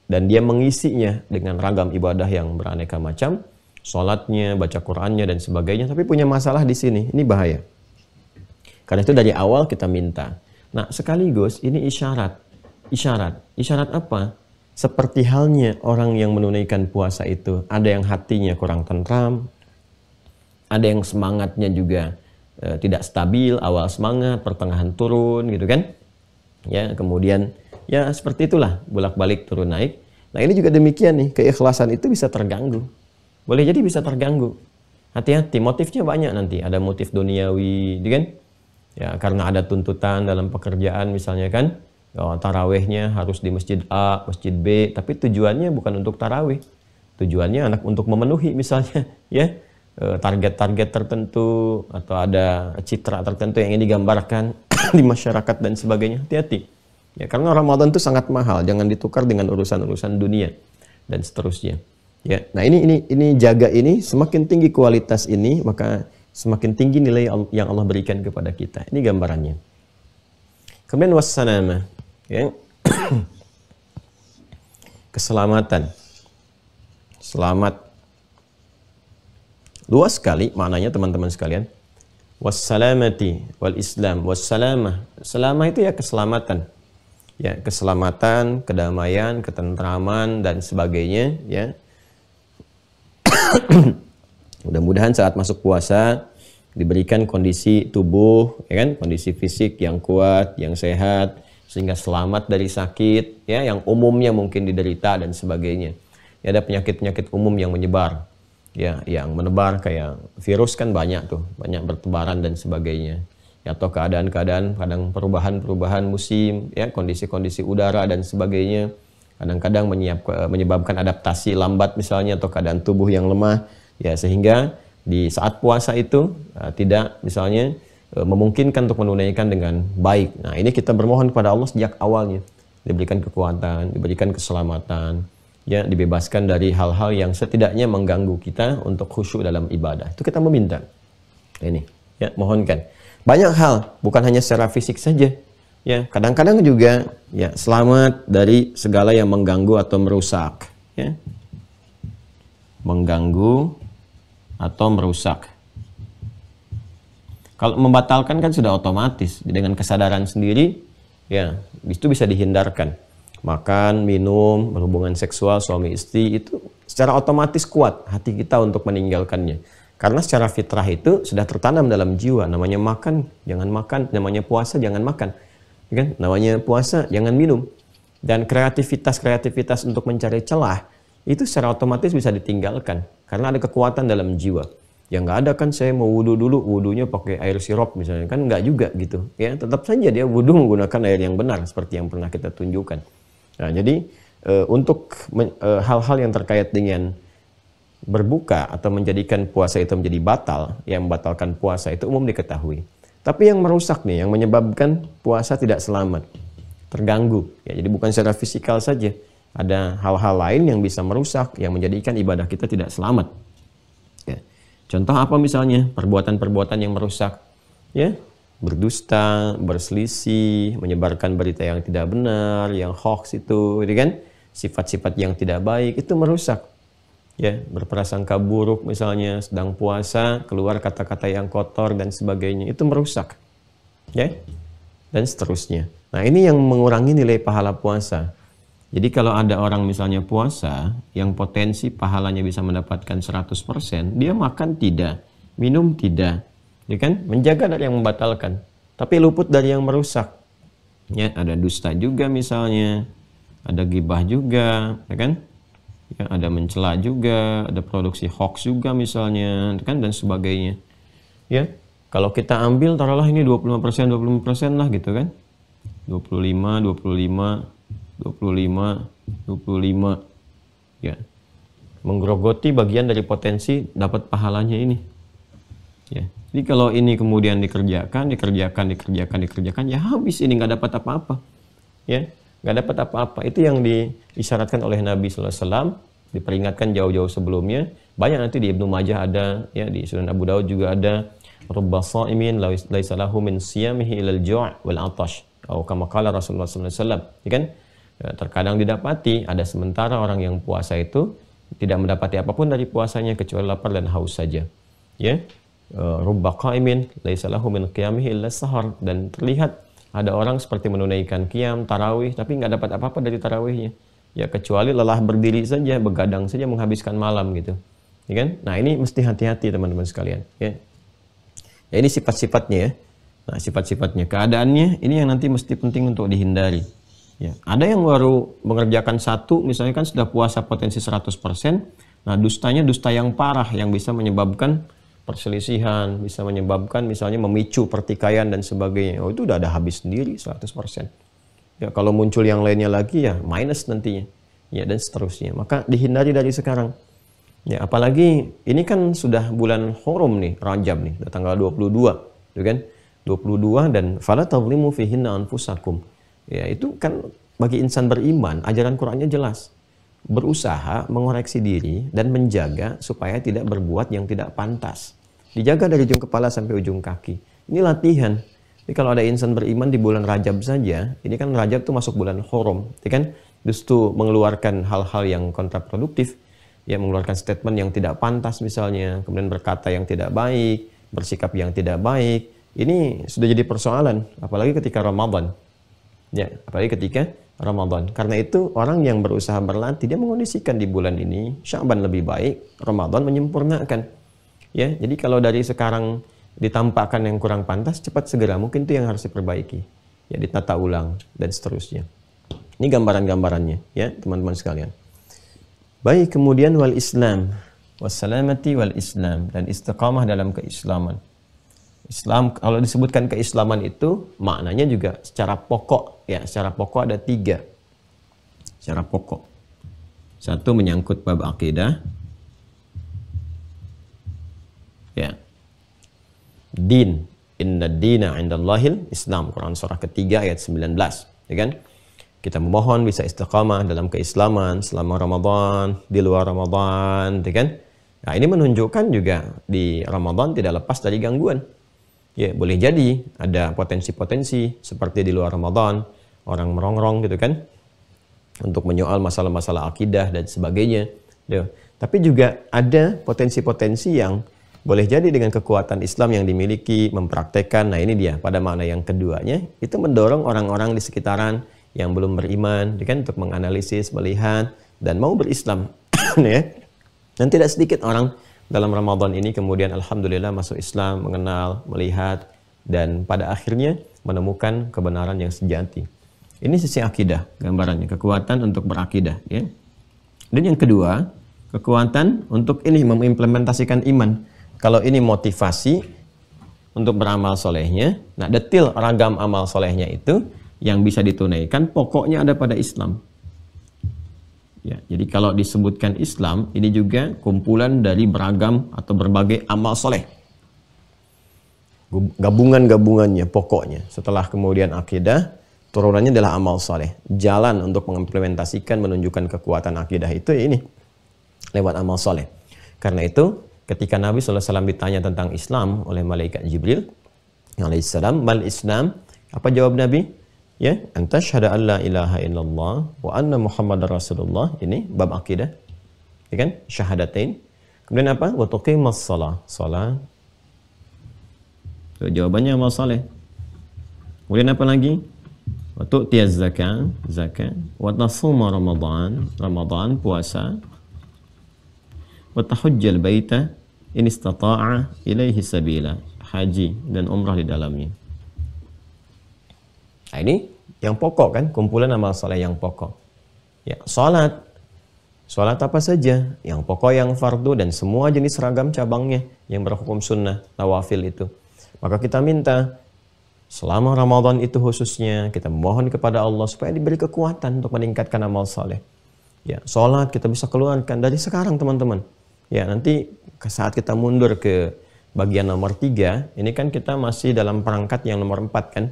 dan dia mengisinya dengan ragam ibadah yang beraneka macam, sholatnya, baca Qur'annya dan sebagainya, tapi punya masalah di sini. Ini bahaya. Karena itu dari awal kita minta. Nah, sekaligus ini isyarat. Isyarat apa? Seperti halnya orang yang menunaikan puasa itu, ada yang hatinya kurang tentram, ada yang semangatnya juga tidak stabil, awal semangat, pertengahan turun, gitu kan? Ya, kemudian ya seperti itulah, bolak-balik turun naik. Nah, ini juga demikian nih, keikhlasan itu bisa terganggu. Boleh jadi bisa terganggu. Hati-hati, motifnya banyak nanti. Ada motif duniawi, gitu kan? Ya, karena ada tuntutan dalam pekerjaan misalnya kan. Tarawehnya harus di masjid A, masjid B, tapi tujuannya bukan untuk taraweh. Tujuannya anak untuk memenuhi misalnya, ya, target-target tertentu atau ada citra tertentu yang ingin digambarkan di masyarakat dan sebagainya. Hati-hati. Ya, karena Ramadan itu sangat mahal, jangan ditukar dengan urusan-urusan dunia dan seterusnya. Ya, nah ini jaga ini, semakin tinggi kualitas ini, maka semakin tinggi nilai yang Allah berikan kepada kita. Ini gambarannya. Kemudian wassalamah, ya. Keselamatan. Selamat. Luas sekali maknanya teman-teman sekalian. Wassalamati wal Islam, wassalamah. Selamah itu ya keselamatan. Ya, keselamatan, kedamaian, ketentraman dan sebagainya, ya. Mudah-mudahan saat masuk puasa diberikan kondisi tubuh, ya kan, kondisi fisik yang kuat, yang sehat, sehingga selamat dari sakit, ya, yang umumnya mungkin diderita dan sebagainya. Ya, ada penyakit-penyakit umum yang menyebar, ya, yang menebar kayak virus kan banyak tuh, banyak bertebaran dan sebagainya. Ya, atau keadaan-keadaan kadang perubahan-perubahan musim, ya, kondisi-kondisi udara dan sebagainya. Kadang-kadang menyebabkan adaptasi lambat misalnya, atau keadaan tubuh yang lemah, ya, sehingga di saat puasa itu tidak misalnya memungkinkan untuk menunaikan dengan baik. Nah, ini kita bermohon kepada Allah sejak awalnya, diberikan kekuatan, diberikan keselamatan, ya, dibebaskan dari hal-hal yang setidaknya mengganggu kita untuk khusyuk dalam ibadah. Itu kita meminta. Ini, ya, mohonkan. Banyak hal, bukan hanya secara fisik saja. Ya, kadang-kadang juga, ya, selamat dari segala yang mengganggu atau merusak, ya. Mengganggu atau merusak. Kalau membatalkan kan sudah otomatis dengan kesadaran sendiri, ya, itu bisa dihindarkan. Makan, minum, berhubungan seksual suami istri itu secara otomatis kuat hati kita untuk meninggalkannya. Karena secara fitrah itu sudah tertanam dalam jiwa, namanya makan, jangan makan, namanya puasa, jangan makan. Kan? Namanya puasa, jangan minum. Dan kreativitas untuk mencari celah itu secara otomatis bisa ditinggalkan karena ada kekuatan dalam jiwa. Yang nggak ada kan saya mau wudhu dulu, wudhunya pakai air sirop misalnya, kan nggak juga gitu. Ya, tetap saja dia wudhu menggunakan air yang benar seperti yang pernah kita tunjukkan. Nah, jadi untuk hal-hal yang terkait dengan berbuka atau menjadikan puasa itu menjadi batal, yang membatalkan puasa itu umum diketahui. Tapi yang merusak nih, yang menyebabkan puasa tidak selamat, terganggu. Ya, jadi bukan secara fisikal saja. Ada hal-hal lain yang bisa merusak, yang menjadikan ibadah kita tidak selamat. Ya. Contoh apa misalnya? Perbuatan-perbuatan yang merusak. Ya, berdusta, berselisih, menyebarkan berita yang tidak benar, yang hoax itu, gitu kan? Sifat-sifat yang tidak baik, itu merusak. Ya, berprasangka buruk misalnya sedang puasa, keluar kata-kata yang kotor dan sebagainya, itu merusak. Ya, dan seterusnya. Nah, ini yang mengurangi nilai pahala puasa. Jadi kalau ada orang misalnya puasa yang potensi pahalanya bisa mendapatkan 100%, dia makan tidak, minum tidak, ya kan? Menjaga dari yang membatalkan, tapi luput dari yang merusak. Ya, ada dusta juga misalnya, ada gibah juga, ya kan? Ya, ada mencela juga, ada produksi hoax juga misalnya, kan, dan sebagainya. Ya, kalau kita ambil taruhlah ini 25% lah gitu kan. 25 ya. Menggerogoti bagian dari potensi dapat pahalanya ini. Ya. Jadi kalau ini kemudian dikerjakan, ya habis ini nggak dapat apa-apa. Ya. Nggak dapat apa-apa. Itu yang diisyaratkan oleh Nabi SAW, diperingatkan jauh-jauh sebelumnya. Banyak nanti di Ibnu Majah ada, ya, di Sunan Abu Daud juga ada. Rubba sha'imin laisa lahu min siyamihi ilal ju' wal 'atash. Atau kama qala Rasulullah SAW. Ya kan? Ya, terkadang didapati ada sementara orang yang puasa itu tidak mendapati apapun dari puasanya kecuali lapar dan haus saja. Ya. Rubba qa'imin laisa lahu min qiyamihi illa sahar, dan terlihat ada orang seperti menunaikan qiyam, tarawih, tapi nggak dapat apa-apa dari tarawihnya. Ya, kecuali lelah berdiri saja, begadang saja menghabiskan malam gitu. Ya kan? Nah, ini mesti hati-hati teman-teman sekalian. Ya. Ya, ini sifat-sifatnya ya. Nah, sifat-sifatnya, keadaannya ini yang nanti mesti penting untuk dihindari. Ya. Ada yang baru mengerjakan satu, misalnya kan sudah puasa potensi 100%. Nah, dustanya dusta yang parah yang bisa menyebabkan perselisihan, bisa menyebabkan misalnya memicu pertikaian dan sebagainya. Oh, itu udah ada habis sendiri 100%. Ya, kalau muncul yang lainnya lagi ya minus nantinya. Ya, dan seterusnya. Maka dihindari dari sekarang. Ya, apalagi ini kan sudah bulan Hurum nih, Rajab nih, tanggal 22, gitu kan? 22 dan fala tadhlimu fihinna anfusakum. Ya, itu kan bagi insan beriman, ajaran Qur'annya jelas. berusaha mengoreksi diri dan menjaga supaya tidak berbuat yang tidak pantas. Dijaga dari ujung kepala sampai ujung kaki. Ini latihan. Jadi kalau ada insan beriman di bulan Rajab saja, ini kan Rajab itu masuk bulan Haram, ya kan? Justru mengeluarkan hal-hal yang kontraproduktif, ya mengeluarkan statement yang tidak pantas misalnya, kemudian berkata yang tidak baik, bersikap yang tidak baik. Ini sudah jadi persoalan, apalagi ketika Ramadan. Ya, apalagi ketika Ramadan. Karena itu orang yang berusaha berlatih, dia mengondisikan di bulan ini Sya'ban lebih baik, Ramadan menyempurnakan. Ya, jadi kalau dari sekarang ditampakkan yang kurang pantas, cepat segera, mungkin itu yang harus diperbaiki. Ya, ditata ulang dan seterusnya. Ini gambaran-gambarannya, ya, teman-teman sekalian. Baik, kemudian wal Islam, wassalamati wal Islam, dan istiqamah dalam keislaman. Islam, kalau disebutkan keislaman itu maknanya juga secara pokok, ya, secara pokok ada 3. Secara pokok. 1 menyangkut bab akidah. Ya. Din, inna dina 'indallahil Islam. Quran surah ketiga ayat 19, ya kan? Kita memohon bisa istiqamah dalam keislaman selama Ramadan, di luar Ramadan, ya kan? Nah, ini menunjukkan juga di Ramadan tidak lepas dari gangguan. Ya, boleh jadi ada potensi-potensi seperti di luar Ramadan, orang merongrong gitu kan, untuk menyoal masalah-masalah akidah dan sebagainya. Ya. Tapi juga ada potensi-potensi yang boleh jadi dengan kekuatan Islam yang dimiliki, mempraktekkan. Nah, ini dia pada makna yang keduanya, itu mendorong orang-orang di sekitaran yang belum beriman, ya kan, untuk menganalisis, melihat, dan mau berislam. Ya. Dan tidak sedikit orang dalam Ramadan ini kemudian alhamdulillah masuk Islam, mengenal, melihat, dan pada akhirnya menemukan kebenaran yang sejati. Ini sisi akidah, gambarannya, kekuatan untuk berakidah. Ya. Dan yang kedua, kekuatan untuk ini mengimplementasikan iman. Kalau ini motivasi untuk beramal solehnya, nah detil ragam amal solehnya itu yang bisa ditunaikan, pokoknya ada pada Islam. Ya, jadi kalau disebutkan Islam, ini juga kumpulan dari beragam atau berbagai amal soleh. Gabungan-gabungannya, pokoknya. Setelah kemudian akidah, turunannya adalah amal soleh. Jalan untuk mengimplementasikan, menunjukkan kekuatan akidah itu ini, lewat amal soleh. Karena itu, ketika Nabi SAW ditanya tentang Islam oleh malaikat Jibril, alaihissalam, mal Islam, apa jawab Nabi? Ya, anta syahada an la ilaha illallah wa anna Muhammadar Rasulullah. Ini bab akidah, ya kan? Syahadatain. Kemudian apa? Wa tuqimas shalah, salat. So, jawabannya amal saleh. Kemudian apa lagi? Wa tu'tiyaz zakat, zakat. Wa tasuma Ramadan, Ramadan, puasa. Wa tahujjal baita in istata'a ilaihi sabila, haji dan umrah di dalamnya. Nah, ini yang pokok kan, kumpulan amal soleh yang pokok. Ya, salat. Salat apa saja? Yang pokok, yang fardu, dan semua jenis ragam cabangnya yang berhukum sunnah, nawafil itu. Maka kita minta selama Ramadan itu khususnya, kita memohon kepada Allah supaya diberi kekuatan untuk meningkatkan amal soleh. Ya, salat kita bisa keluarkan dari sekarang teman-teman. Ya, nanti saat kita mundur ke bagian nomor 3, ini kan kita masih dalam perangkat yang nomor 4 kan.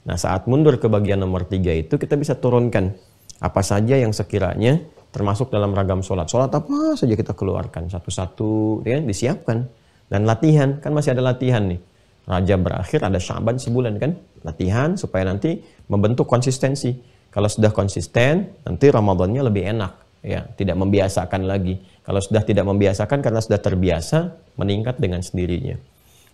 Nah, saat mundur ke bagian nomor 3 itu kita bisa turunkan apa saja yang sekiranya termasuk dalam ragam sholat. Sholat apa saja kita keluarkan satu-satu, ya, disiapkan. Dan latihan, kan masih ada latihan nih. Rajab berakhir, ada Sya'ban sebulan kan. Latihan supaya nanti membentuk konsistensi. Kalau sudah konsisten, nanti Ramadannya lebih enak. Ya, tidak membiasakan lagi. Kalau sudah tidak membiasakan karena sudah terbiasa, meningkat dengan sendirinya.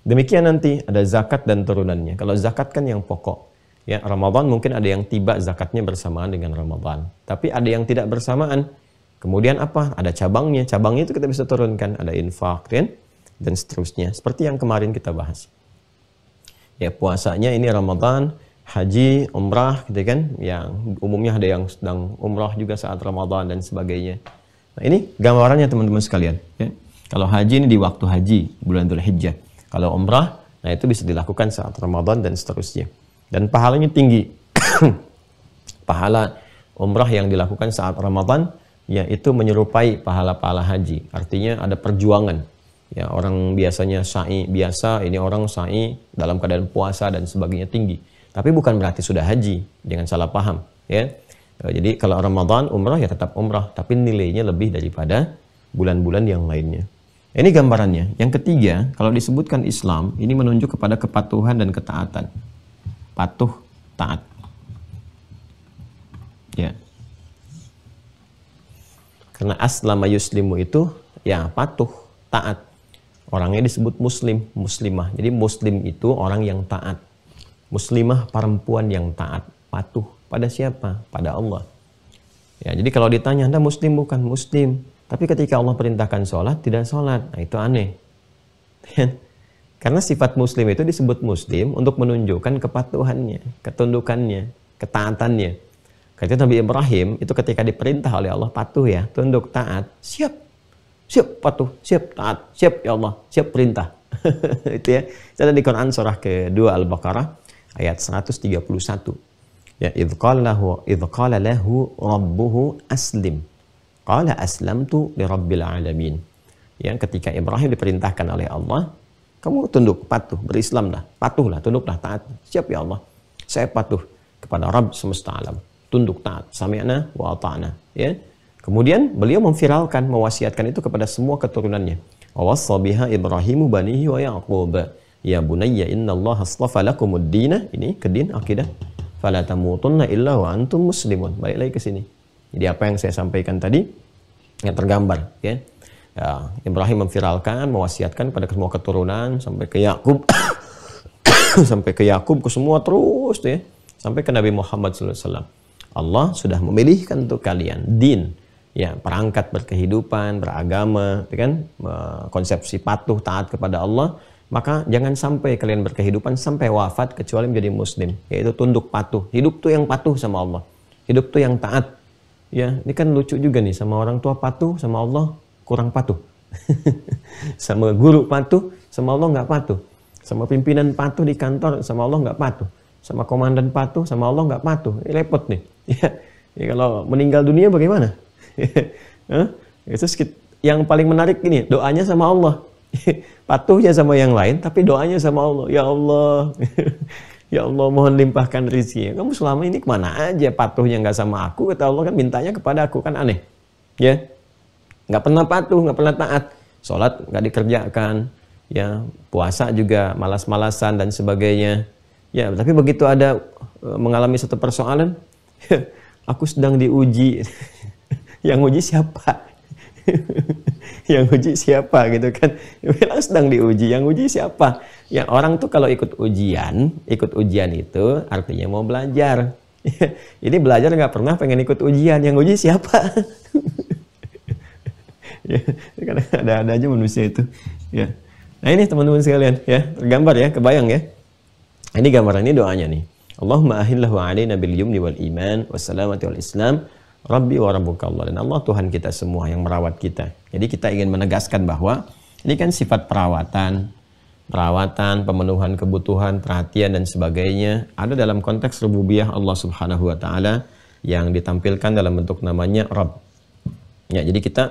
Demikian nanti ada zakat dan turunannya. Kalau zakat kan yang pokok. Ya, Ramadan mungkin ada yang tiba zakatnya bersamaan dengan Ramadan. Tapi ada yang tidak bersamaan. Kemudian apa? Ada cabangnya. Cabangnya itu kita bisa turunkan. Ada infak, kan? Dan seterusnya. Seperti yang kemarin kita bahas. Ya, puasanya ini Ramadan, haji, umrah, gitu kan? Yang umumnya ada yang sedang umrah juga saat Ramadan dan sebagainya. Nah, ini gambarannya teman-teman sekalian. Ya. Kalau haji ini di waktu haji, bulan Dzulhijjah. Kalau umrah, nah itu bisa dilakukan saat Ramadan dan seterusnya. Dan pahalanya tinggi. Pahala umrah yang dilakukan saat Ramadan, yaitu menyerupai pahala-pahala haji. Artinya ada perjuangan. Ya, orang biasanya sa'i biasa, ini orang sa'i dalam keadaan puasa dan sebagainya tinggi. Tapi bukan berarti sudah haji, jangan salah paham. Ya, Jadi kalau Ramadan umrah ya tetap umrah, tapi nilainya lebih daripada bulan-bulan yang lainnya. Ini gambarannya. Yang ketiga, kalau disebutkan Islam, ini menunjuk kepada kepatuhan dan ketaatan. Patuh, taat. Ya. Karena aslama yuslimu itu ya patuh, taat. Orangnya disebut muslim, muslimah. Jadi muslim itu orang yang taat. Muslimah perempuan yang taat, patuh. Pada siapa? Pada Allah. Ya, jadi kalau ditanya, Anda muslim bukan? Muslim. Tapi ketika Allah perintahkan sholat, tidak sholat. Nah, itu aneh. Karena sifat muslim itu disebut muslim untuk menunjukkan kepatuhannya, ketundukannya, ketaatannya. Ketika Nabi Ibrahim itu ketika diperintah oleh Allah patuh ya, tunduk, taat, siap. Siap patuh, siap taat, siap ya Allah, siap perintah. Itu ya. Itu ada di Quran surah kedua Al-Baqarah ayat 131. Ya, idh qala lahu rabbuhu aslim. Qala aslamtu li rabbil alamin. Ya, ketika Ibrahim diperintahkan oleh Allah, kamu tunduk, patuh, berislamlah, patuhlah, tunduklah, taat. Siap ya Allah. Saya patuh kepada Rabb semesta alam. Tunduk, taat. Sami'na wa ata'na. Ya. Kemudian beliau memviralkan, mewasiatkan itu kepada semua keturunannya. Wa wassa biha Ibrahimu banihi wa Yaqub. Ya bunayya innallaha astafa lakumud dina. Ini ke din akidah. Fala tamutunna illa wa antum muslimun. Balik lagi ke sini. Jadi apa yang saya sampaikan tadi yang tergambar ya. Ya, Ibrahim memviralkan, mewasiatkan pada semua keturunan sampai ke Yakub sampai ke Yakub ke semua terus tuh ya. Sampai ke Nabi Muhammad SAW. Allah sudah memilihkan untuk kalian din ya, perangkat berkehidupan, beragama, kan konsepsi patuh taat kepada Allah. Maka jangan sampai kalian berkehidupan sampai wafat kecuali menjadi muslim, yaitu tunduk patuh. Hidup tuh yang patuh sama Allah. Hidup tuh yang taat. Ya, ini kan lucu juga nih, sama orang tua patuh, sama Allah kurang patuh. Sama guru patuh, sama Allah nggak patuh. Sama pimpinan patuh di kantor, sama Allah nggak patuh. Sama komandan patuh, sama Allah nggak patuh. Ini repot nih. Ya, kalau meninggal dunia bagaimana? Itu yang paling menarik ini, doanya sama Allah. Patuhnya sama yang lain, tapi doanya sama Allah. Ya Allah, ya Allah mohon limpahkan rezeki. Kamu selama ini kemana aja patuhnya nggak sama aku? Kata Allah kan mintanya kepada aku, kan aneh. Ya, nggak pernah patuh, nggak pernah taat. Sholat nggak dikerjakan, ya puasa juga malas-malasan dan sebagainya. Ya, tapi begitu ada mengalami satu persoalan, aku sedang diuji. Yang uji siapa? Yang uji siapa gitu kan? Bilang sedang diuji, yang uji siapa? Ya orang tuh kalau ikut ujian itu artinya mau belajar. Ini belajar nggak pernah pengen ikut ujian, yang uji siapa? Ya, karena ada aja manusia itu. Ya. Nah ini teman-teman sekalian, ya tergambar ya, kebayang ya. Ini gambaran, ini doanya nih. Allahumma ahillahu alaina bil yumni wal iman wassalamati wal islam. Rabbi wa rabbuka Allah. Dan Allah Tuhan kita semua yang merawat kita. Jadi kita ingin menegaskan bahwa ini kan sifat perawatan, pemenuhan kebutuhan, perhatian dan sebagainya ada dalam konteks rububiyah Allah Subhanahu wa taala yang ditampilkan dalam bentuk namanya Rabb. Ya, jadi kita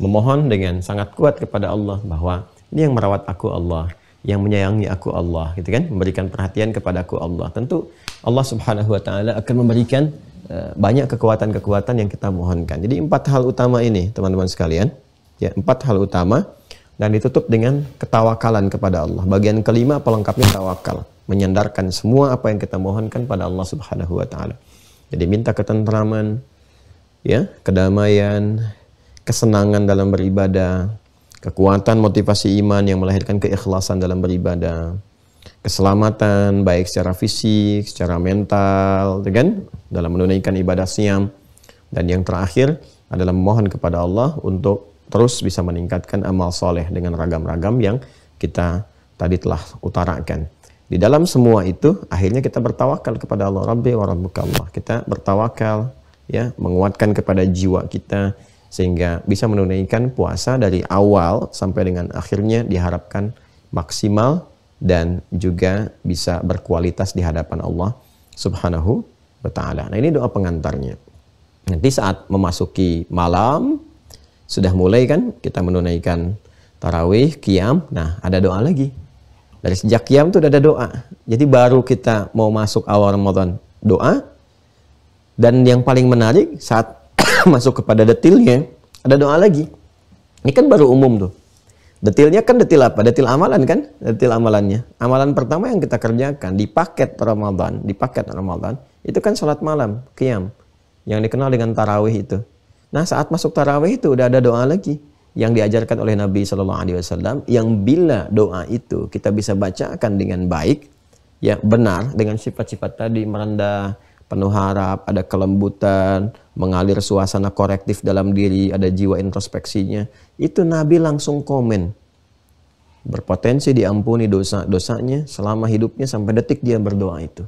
memohon dengan sangat kuat kepada Allah bahwa ini yang merawat aku Allah, yang menyayangi aku Allah, gitu kan? Memberikan perhatian kepada aku Allah. Tentu Allah Subhanahu wa taala akan memberikan banyak kekuatan-kekuatan yang kita mohonkan. Jadi 4 hal utama ini teman-teman sekalian, ya 4 hal utama dan ditutup dengan ketawakalan kepada Allah. Bagian kelima pelengkapnya tawakal, menyandarkan semua apa yang kita mohonkan pada Allah Subhanahu wa taala. Jadi minta ketentraman, ya, kedamaian, kesenangan dalam beribadah, kekuatan motivasi iman yang melahirkan keikhlasan dalam beribadah, keselamatan baik secara fisik, secara mental, kan, dalam menunaikan ibadah siam, dan yang terakhir adalah memohon kepada Allah untuk terus bisa meningkatkan amal soleh dengan ragam-ragam yang kita tadi telah utarakan. Di dalam semua itu akhirnya kita bertawakal kepada Allah. Rabbi wa rabbuka Allah. Kita bertawakal, ya, menguatkan kepada jiwa kita sehingga bisa menunaikan puasa dari awal sampai dengan akhirnya diharapkan maksimal dan juga bisa berkualitas di hadapan Allah Subhanahu wa ta'ala. Nah ini doa pengantarnya. Nanti saat memasuki malam, sudah mulai kan kita menunaikan tarawih, qiyam, nah ada doa lagi. Dari sejak qiyam itu udah ada doa. Jadi baru kita mau masuk awal Ramadan doa, Dan yang paling menarik saat masuk kepada detailnya, ada doa lagi. Ini kan baru umum tuh. Detailnya kan detail apa? Detail amalan kan? Detail amalannya. Amalan pertama yang kita kerjakan di paket Ramadan, itu kan sholat malam, qiyam, yang dikenal dengan tarawih itu. Nah, saat masuk tarawih itu udah ada doa lagi yang diajarkan oleh Nabi Shallallahu Alaihi Wasallam, yang bila doa itu kita bisa bacakan dengan baik, ya benar, dengan sifat-sifat tadi, merendah, penuh harap, ada kelembutan, mengalir suasana korektif dalam diri, ada jiwa introspeksinya. Itu Nabi langsung komen. Berpotensi diampuni dosa-dosanya selama hidupnya sampai detik dia berdoa itu.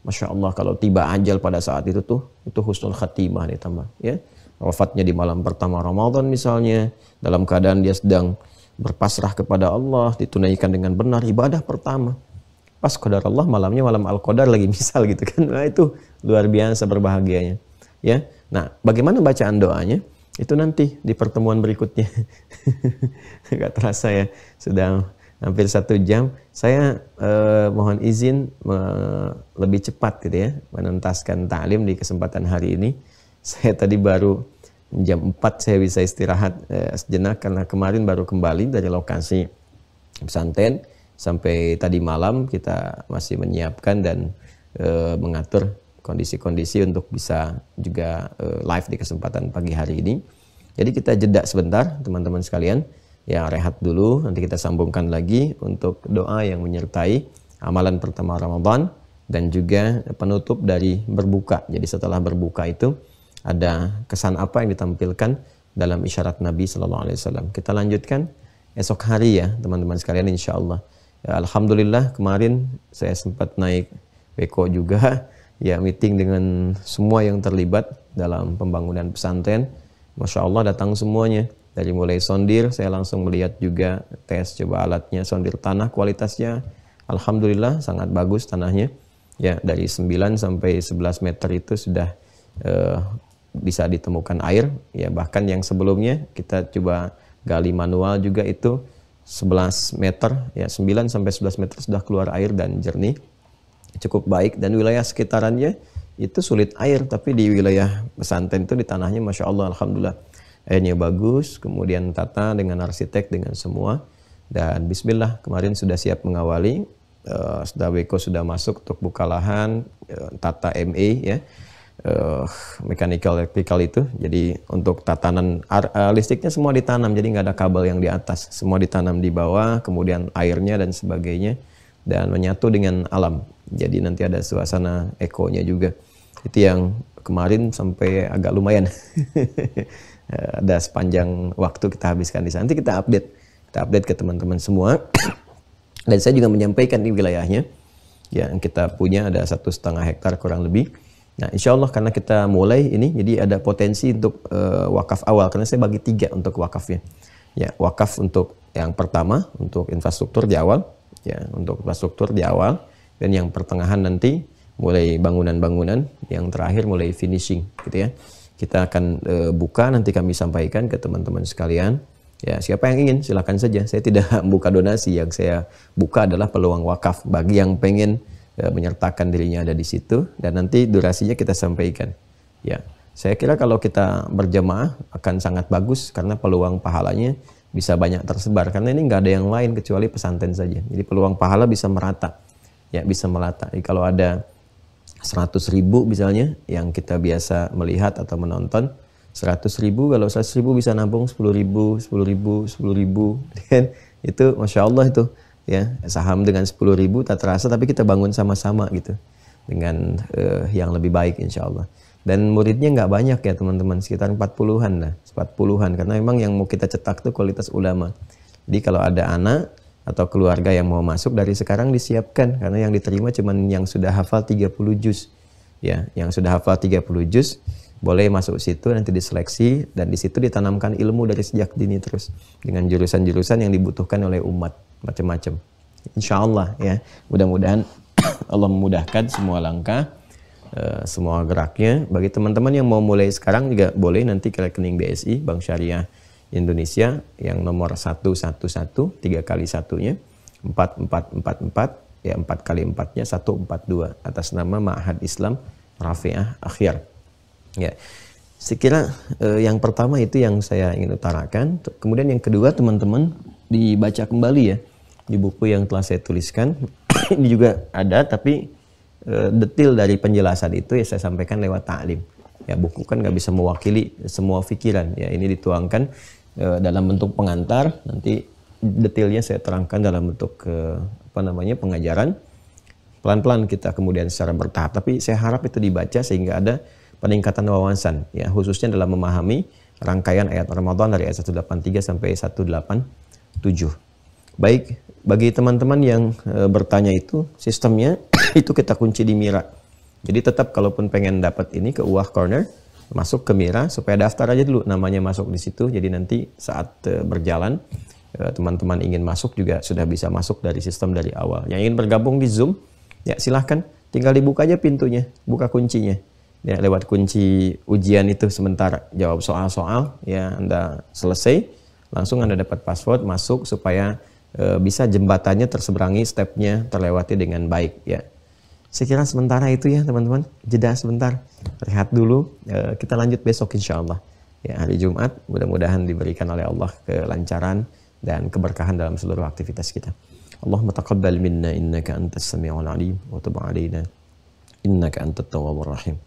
Masya Allah, kalau tiba ajal pada saat itu tuh, itu husnul khatimah ditambah. Ya. Wafatnya di malam pertama Ramadan misalnya, dalam keadaan dia sedang berpasrah kepada Allah, ditunaikan dengan benar ibadah pertama. Pas qadar Allah malamnya malam Al-Qadar lagi misal gitu kan. Nah, itu luar biasa berbahagianya. Ya. Nah, bagaimana bacaan doanya? Itu nanti di pertemuan berikutnya. Gak terasa ya, sudah hampir 1 jam. Saya mohon izin lebih cepat gitu ya, menuntaskan ta'lim di kesempatan hari ini. Saya tadi baru jam 4 saya bisa istirahat sejenak karena kemarin baru kembali dari lokasi pesantren. Sampai tadi malam kita masih menyiapkan dan mengatur kondisi-kondisi untuk bisa juga live di kesempatan pagi hari ini. Jadi kita jeda sebentar teman-teman sekalian, ya rehat dulu, nanti kita sambungkan lagi untuk doa yang menyertai amalan pertama Ramadan dan juga penutup dari berbuka. Jadi setelah berbuka itu ada kesan apa yang ditampilkan dalam isyarat Nabi Sallallahu Alaihi Wasallam. Kita lanjutkan esok hari ya teman-teman sekalian, insya Allah. Ya, alhamdulillah kemarin saya sempat naik Beko juga, ya meeting dengan semua yang terlibat dalam pembangunan pesantren. Masya Allah datang semuanya. Dari mulai sondir, saya langsung melihat juga, tes coba alatnya, sondir tanah kualitasnya. Alhamdulillah sangat bagus tanahnya. Ya, dari 9 sampai 11 meter itu sudah bisa ditemukan air. Ya, bahkan yang sebelumnya kita coba gali manual juga itu 11 meter, ya 9 sampai 11 meter sudah keluar air dan jernih. Cukup baik, dan wilayah sekitarannya itu sulit air, tapi di wilayah pesantren itu di tanahnya Masya Allah, Alhamdulillah airnya bagus, kemudian tata dengan arsitek dengan semua, dan Bismillah kemarin sudah siap mengawali, sudah Beko sudah masuk untuk buka lahan, tata MA ya, mechanical electrical itu, jadi untuk tatanan listriknya semua ditanam, jadi nggak ada kabel yang di atas, semua ditanam di bawah, kemudian airnya dan sebagainya, dan menyatu dengan alam. Jadi nanti ada suasana ekonya juga. Itu yang kemarin sampai agak lumayan. Ada sepanjang waktu kita habiskan di sana. Nanti kita update ke teman-teman semua. Dan saya juga menyampaikan di wilayahnya yang kita punya ada 1,5 hektar kurang lebih. Nah, insya Allah karena kita mulai ini, jadi ada potensi untuk wakaf awal. Karena saya bagi 3 untuk wakafnya. Ya, wakaf untuk yang pertama untuk infrastruktur di awal. Ya, untuk infrastruktur di awal, dan yang pertengahan nanti mulai bangunan-bangunan, yang terakhir mulai finishing gitu ya. Kita akan buka, nanti kami sampaikan ke teman-teman sekalian. Ya, siapa yang ingin silakan saja. Saya tidak buka donasi, yang saya buka adalah peluang wakaf bagi yang pengen menyertakan dirinya ada di situ, dan nanti durasinya kita sampaikan. Ya, saya kira kalau kita berjamaah akan sangat bagus karena peluang pahalanya bisa banyak tersebar, karena ini nggak ada yang lain kecuali pesantren saja. Jadi peluang pahala bisa merata, ya bisa melata. Jadi kalau ada 100.000 misalnya yang kita biasa melihat atau menonton, 100.000, kalau 100.000 bisa nampung 10.000, 10.000, 10.000, kan? Itu Masya Allah itu, ya saham dengan 10.000 tak terasa, tapi kita bangun sama-sama gitu dengan yang lebih baik insya Allah. Dan muridnya nggak banyak ya teman-teman, sekitar 40-an lah, 40-an, karena memang yang mau kita cetak tuh kualitas ulama. Jadi kalau ada anak atau keluarga yang mau masuk dari sekarang disiapkan, karena yang diterima cuman yang sudah hafal 30 juz. Ya, yang sudah hafal 30 juz boleh masuk situ, nanti diseleksi, dan di situ ditanamkan ilmu dari sejak dini terus dengan jurusan-jurusan yang dibutuhkan oleh umat macam-macam. Insya Allah ya, mudah-mudahan Allah memudahkan semua langkah, semua geraknya. Bagi teman-teman yang mau mulai sekarang juga boleh nanti ke rekening BSI Bank Syariah Indonesia yang nomor 111 3 kali 1-nya 4444, ya 4 kali 4-nya 142 atas nama Ma'had Islam Rafi'ah Akhyar. Ya, sekira yang pertama itu yang saya ingin utarakan. Kemudian yang kedua, teman-teman dibaca kembali ya di buku yang telah saya tuliskan. Ini juga ada, tapi detail dari penjelasan itu ya saya sampaikan lewat ta'lim. Ya, buku kan nggak bisa mewakili semua pikiran. Ya, ini dituangkan dalam bentuk pengantar. Nanti detailnya saya terangkan dalam bentuk pengajaran. Pelan-pelan kita kemudian secara bertahap. Tapi saya harap itu dibaca sehingga ada peningkatan wawasan. Ya, khususnya dalam memahami rangkaian ayat Ramadan dari ayat 183 sampai 187. Baik, bagi teman-teman yang bertanya itu, sistemnya itu kita kunci di Mira. Jadi tetap kalaupun pengen dapat ini ke UAH Corner, masuk ke Mira supaya daftar aja dulu, namanya masuk di situ. Jadi nanti saat berjalan teman-teman ingin masuk juga sudah bisa masuk dari sistem dari awal. Yang ingin bergabung di Zoom, ya silahkan, tinggal dibuka aja pintunya, buka kuncinya. Ya, lewat kunci ujian itu sementara jawab soal-soal, ya Anda selesai, langsung Anda dapat password masuk supaya bisa jembatannya terseberangi, stepnya terlewati dengan baik. Ya, saya kira sementara itu ya teman-teman, jeda sebentar, rehat dulu, kita lanjut besok insya Allah. Ya, hari Jumat mudah-mudahan diberikan oleh Allah kelancaran dan keberkahan dalam seluruh aktivitas kita. Allahumma taqabbal minna innaka antas sami'ul alim wa tub 'alaina innaka antat tawwabur rahim.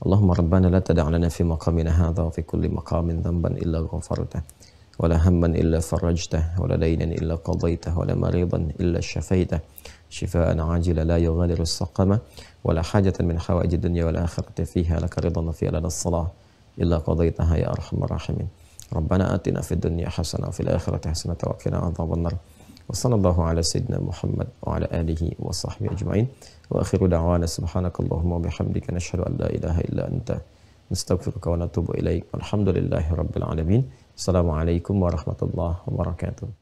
Allahumma rabbana la tada' lana fi maqamina hadha wa fi kulli maqamin dhanban illa ghafartah wa la hamman illa farajtah wa la daynan illa qadaytah wa la maridan illa shafaitah shifaan 'ajila la yughadiru saqama wa la hajatan min hawaiji dunya wal akhirati fiha laka ridan wa fiha lana as-salah illa qadaytaha ya arhamar rahimin. Rabbana atina fid dunya hasanah wa fil akhirati hasanah wa qina adzabannar. Wa sallallahu ala sayyidina Muhammad wa ala alihi wa sahbihi ajma'in. Wa akhiru da'wana subhanakallahumma wa bihamdika nashhadu an la ilaha illa anta nastaghfiruka wa natubu ilaik. Alhamdulillahi rabbil alamin. Assalamualaikum warahmatullahi wabarakatuh.